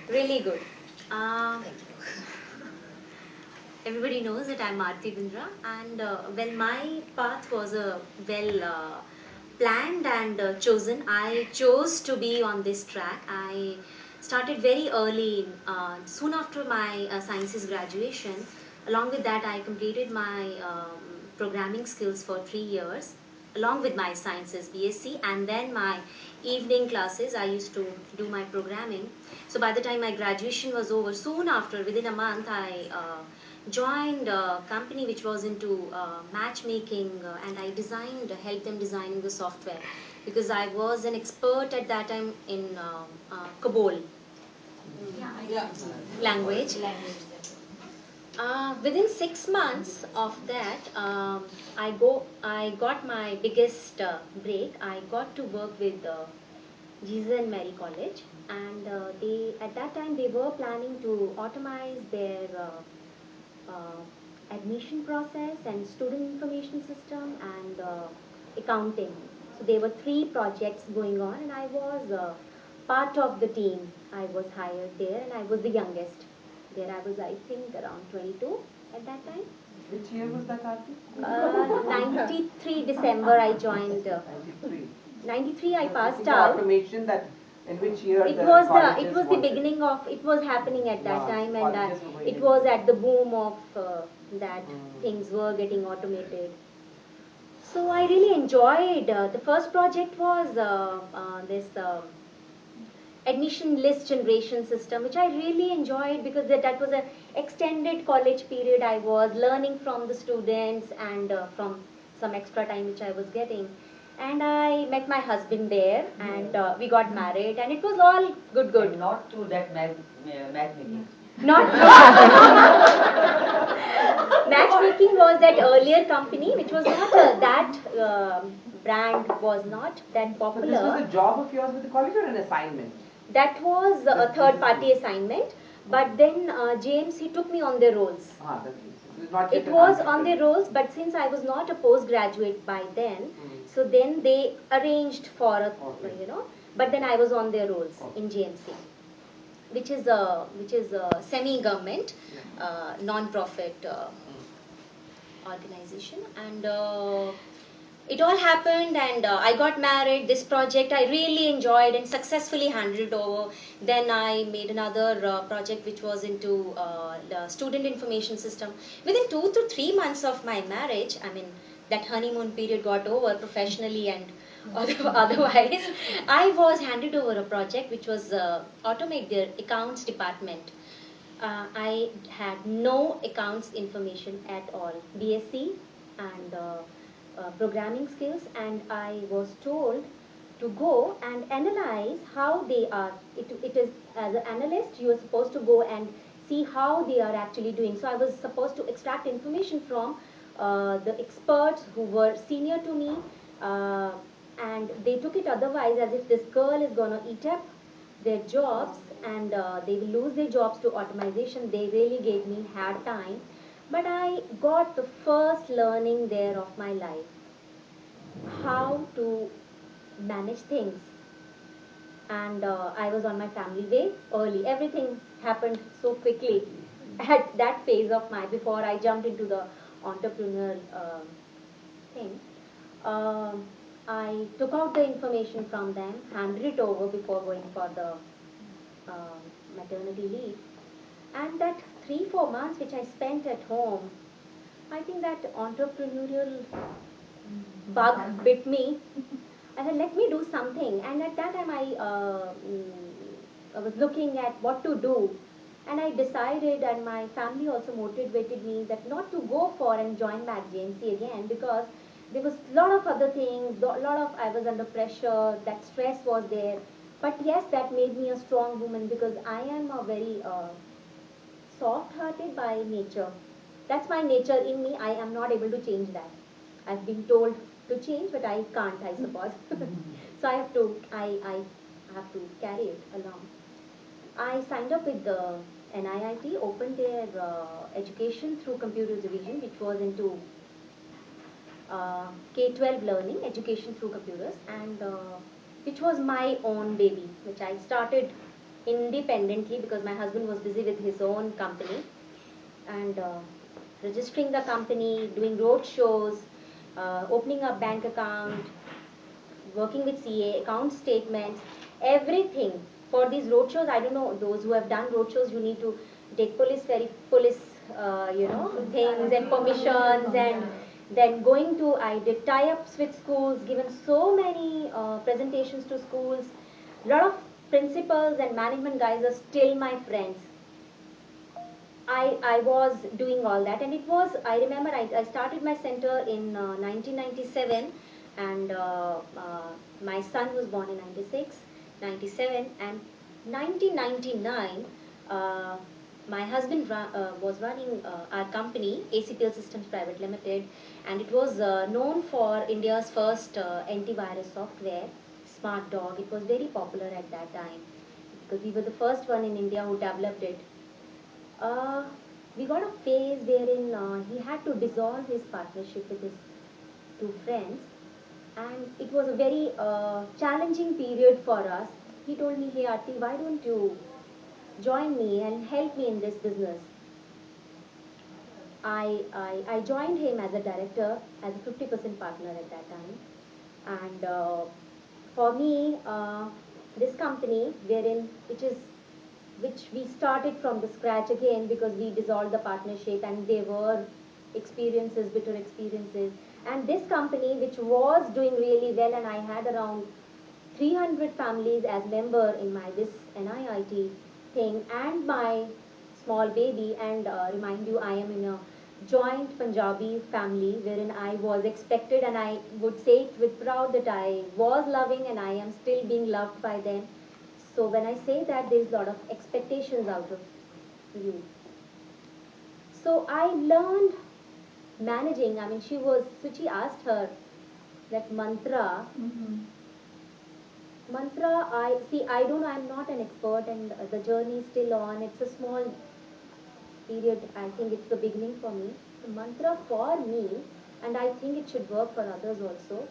Really good. Everybody knows that I'm Aarti Bindra, and well, my path was well planned and chosen. I chose to be on this track. I started very early, soon after my sciences graduation. Along with that, I completed my programming skills for 3 years, along with my sciences BSc, and then my evening classes. I used to do my programming. So by the time my graduation was over, soon after, within a month, I joined a company which was into matchmaking, and I designed, helped them designing the software, because I was an expert at that time in COBOL language. Within 6 months of that, I got my biggest break. I got to work with Jesus and Mary College, and they at that time they were planning to automize their admission process and student information system and accounting. So there were three projects going on, and I was part of the team. I was hired there, and I was the youngest. There I was, I think, around 22 at that time. Which year was that, Aarti? 93 December I joined. 93. 93 I passed The out. automation that in which year It the was colleges the wanted. beginning of, it was happening at that time, and Colleges were going it into was it. at the boom of that things were getting automated. So I really enjoyed. The first project was this admission list generation system, which I really enjoyed because that was a extended college period. I was learning from the students and from some extra time which I was getting. And I met my husband there, and we got married, and it was all good, good. And not through that matchmaking. Not matchmaking was that earlier company, which was not that brand was not that So this was popular. a job of yours with the college or an assignment? That was a third party assignment, but then James, he took me on their rolls. That's not yet It an was on their entrepreneur. rolls, but since I was not a postgraduate by then, so then they arranged for a, Okay. but then I was on their rolls Okay. in JMC, which is a semi-government, non-profit organization, and it all happened, and I got married. This project I really enjoyed and successfully handed it over. Then I made another project which was into the student information system. Within 2 to 3 months of my marriage, I mean, that honeymoon period got over professionally and otherwise, I was handed over a project which was automate their accounts department. I had no accounts information at all, BSc and programming skills, and I was told to go and analyze how they are. It is, as an analyst, you are supposed to go and see how they are actually doing. So I was supposed to extract information from the experts who were senior to me, uh, and they took it otherwise as if this girl is going to eat up their jobs, and they will lose their jobs to automation. They really gave me hard time, but I got the first learning there of my life, how to manage things. And I was on my family way early. Everything happened so quickly at that phase of my, before I jumped into the entrepreneurial thing. um, I took out the information from them, handed it over before going for the um, maternity leave. And that 3 4 months which I spent at home, I think that entrepreneurial bug bit me. I said, let me do something. And at that time, I was looking at what to do. And I decided, and my family also motivated me, that not to go for and join back JNC again, because there was a lot of other things, I was under pressure, that stress was there. But yes, that made me a strong woman, because I am a very soft hearted by nature. That's my nature in me. I am not able to change that. I've been told to change, but I can't, I suppose. So I have to carry it along. I signed up with the NIIT, opened their education through computer division, which was into K-12 learning, education through computers, and which was my own baby, which I started independently because my husband was busy with his own company, and registering the company, doing road shows, opening a bank account, working with CA, account statements, everything. For these roadshows, I don't know, those who have done roadshows, you need to take police, things and permissions, and then going to, I did tie-ups with schools, given so many presentations to schools. A lot of principals and management guys are still my friends. I was doing all that, and it was, I remember I started my center in 1997, and my son was born in 96, 97, and 1999, uh, my husband was running our company, ACPL Systems Private Limited, and it was known for India's first antivirus software, Smart Dog. It was very popular at that time because we were the first one in India who developed it. uh, we got a phase wherein he had to dissolve his partnership with his two friends, and it was a very challenging period for us. He told me, "Hey Aarti, why don't you join me and help me in this business?" I joined him as a director, as a 50% partner at that time. And for me, this company, wherein which we started from the scratch again because we dissolved the partnership and there were bitter experiences. And this company, which was doing really well, and I had around 300 families as member in my this NIIT thing, and my small baby, and remind you, I am in a joint Punjabi family wherein I was expected, and I would say it with proud that I was loving and I am still being loved by them. So when I say that, there is a lot of expectations out of you. So I learned managing. I mean, Suchi asked her that mantra. Mantra, I see, I don't know, I'm not an expert, and the journey is still on. It's a small period. I think it's the beginning for me. The mantra for me, and I think it should work for others also,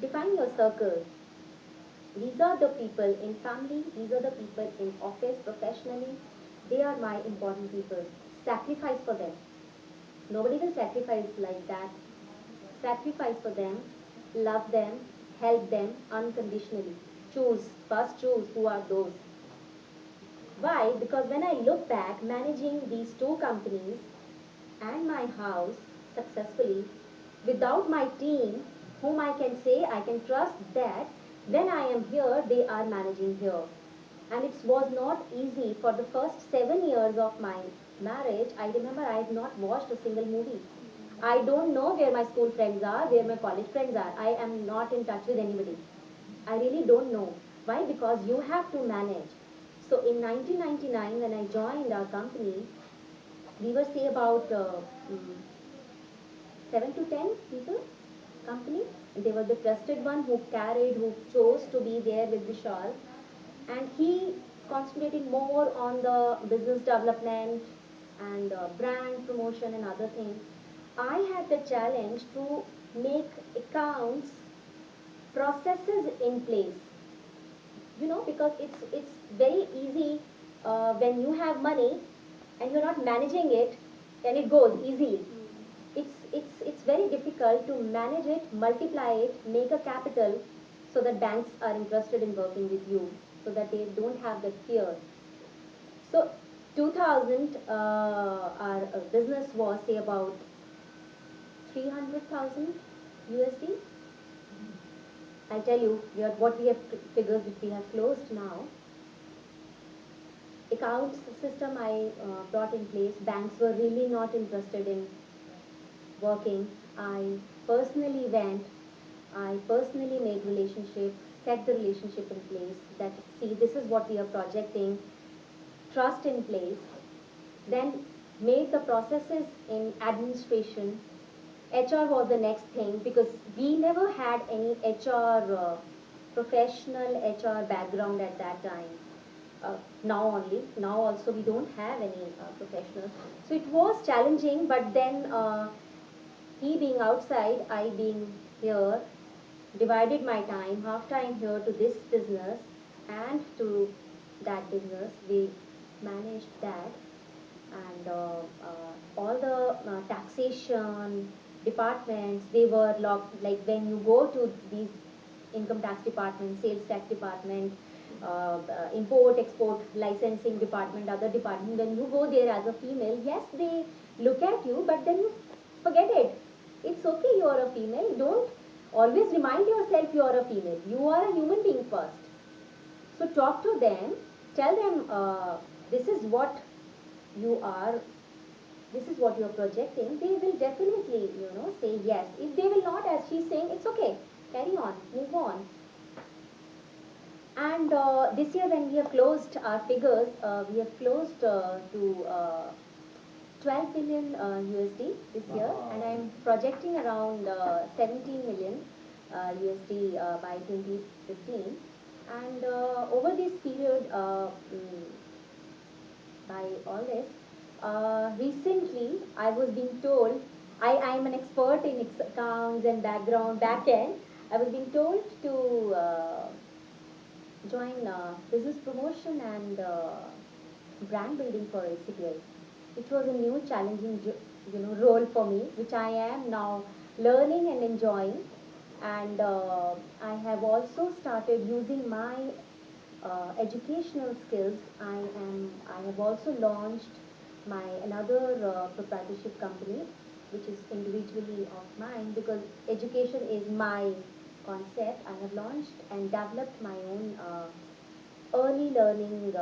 define your circle. These are the people in family, these are the people in office, professionally. They are my important people. Sacrifice for them. Nobody will sacrifice like that. Sacrifice for them, love them, help them unconditionally. First choose who are those. Why? Because when I look back, managing these two companies and my house successfully without my team, whom I can say I can trust that when I am here, they are managing here. And it was not easy for the first 7 years of my marriage. I remember I have not watched a single movie. I don't know where my school friends are, where my college friends are. I am not in touch with anybody. I really don't know. Why? Because you have to manage. So in 1999, when I joined our company, we were say about 7 to 10 people company. They were the trusted one who chose to be there with Vishal, and he concentrated more on the business development and brand promotion and other things. I had the challenge to make accounts processes in place, because it's very easy when you have money and you're not managing it, and it goes easily. It's very difficult to manage it, multiply it, make a capital, so that banks are interested in working with you, so that they don't have that fear. So 2000, our business was say about 300,000 USD. I tell you, what we have figures which we have closed now. Accounts system I brought in place. Banks were really not interested in working. I personally went. I personally made relationship, set the relationship in place. That, see, this is what we are projecting. Trust in place. Then made the processes in administration. HR was the next thing because we never had any HR professional HR background at that time. Now only, now also we don't have any professionals. So it was challenging, but then he being outside, I being here, divided my time, half time here to this business and to that business. We managed that, and all the taxation departments, they were locked. Like when you go to these income tax department, sales tax department, import export licensing department, other department, when you go there as a female, yes, they look at you, but then you forget it. It's okay, you are a female. Don't always remind yourself you are a female. You are a human being first. So talk to them, tell them this is what you are, this is what you are projecting. They will definitely, say yes. If they will not, as she's saying, it's okay. Carry on, move on. And this year when we have closed our figures, we have closed to 12 million USD this year, and I'm projecting around 17 million USD by 2015. And over this period, by all this, recently I was being told, I am an expert in accounts and back end. I was being told to join business promotion and brand building for ACPL, which was a new challenging role for me, which I am now learning and enjoying. And I have also started using my educational skills. I have also launched my another proprietorship company, which is individually of mine, because education is my concept. I have launched and developed my own early learning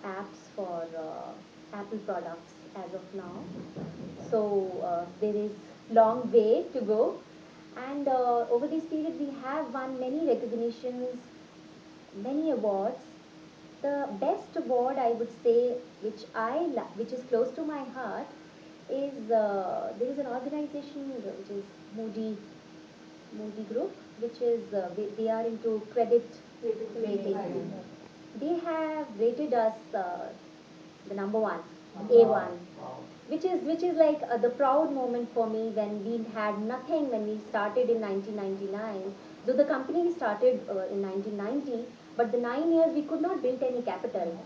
apps for Apple products as of now. So there is long way to go, and over this period we have won many recognitions, many awards. The best award, I would say, which is close to my heart, is there is an organization which is Moody Group, which is they are into credit rating. They have rated us the number one, A1, which is like the proud moment for me, when we had nothing when we started in 1999. Though the company started in 1990, but the 9 years we could not build any capital.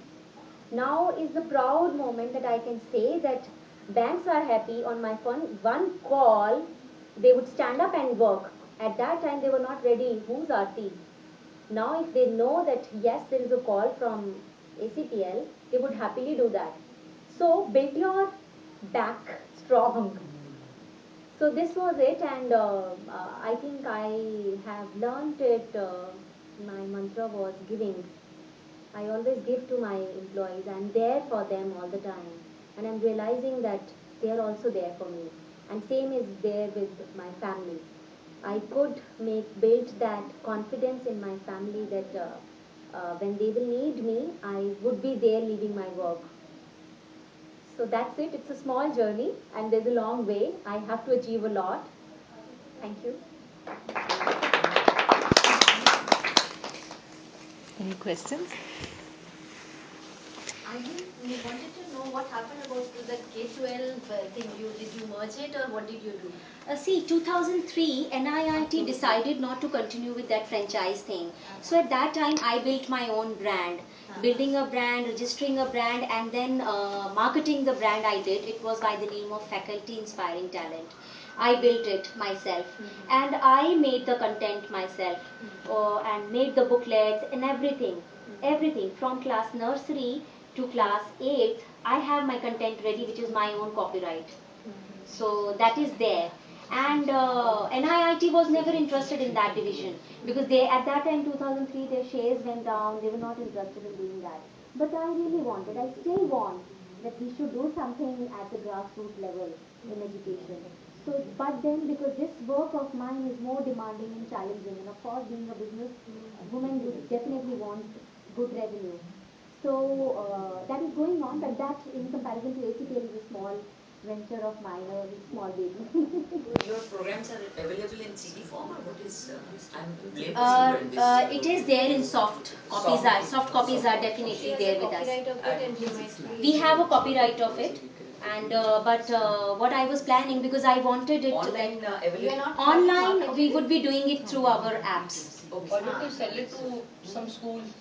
Now is the proud moment that I can say that banks are happy. On my one call, they would stand up and work. At that time, they were not ready. Who's Aarti? Now, if they know that yes, there is a call from ACPL, they would happily do that. So, build your back strong. So this was it, and I think I have learned it. My mantra was giving. I always give to my employees. I'm there for them all the time, and I'm realizing that they are also there for me. And same is there with my family. I could build that confidence in my family that when they will need me, I would be there leaving my work. So that's it. It's a small journey, and there's a long way. I have to achieve a lot. Thank you. Any questions? I wanted to know what happened about the K-12 thing. Did you merge it, or what did you do? See, 2003, NIIT decided not to continue with that franchise thing. So at that time, I built my own brand. Building a brand, registering a brand, and then marketing the brand I did. It was by the name of Faculty Inspiring Talent. I built it myself, and I made the content myself, and made the booklets and everything from class nursery to class 8th. I have my content ready, which is my own copyright. So that is there. And NIIT was never interested in that division, because they, at that time 2003, their shares went down. They were not interested in doing that. But I really wanted, I still want, that we should do something at the grassroots level in education. So, but then, because this work of mine is more demanding and challenging, and of course being a business woman, you definitely want good revenue. So that is going on, but that in comparison to ACPL is a small venture of mine, a small baby. Your programs are available in CD form, or what is? I'm late It is there in soft copies. Soft copies are definitely there with us. We have a copyright of it, and but what I was planning, because I wanted it online available. online, we would be doing it through our apps. Okay. Why don't you sell it to some schools?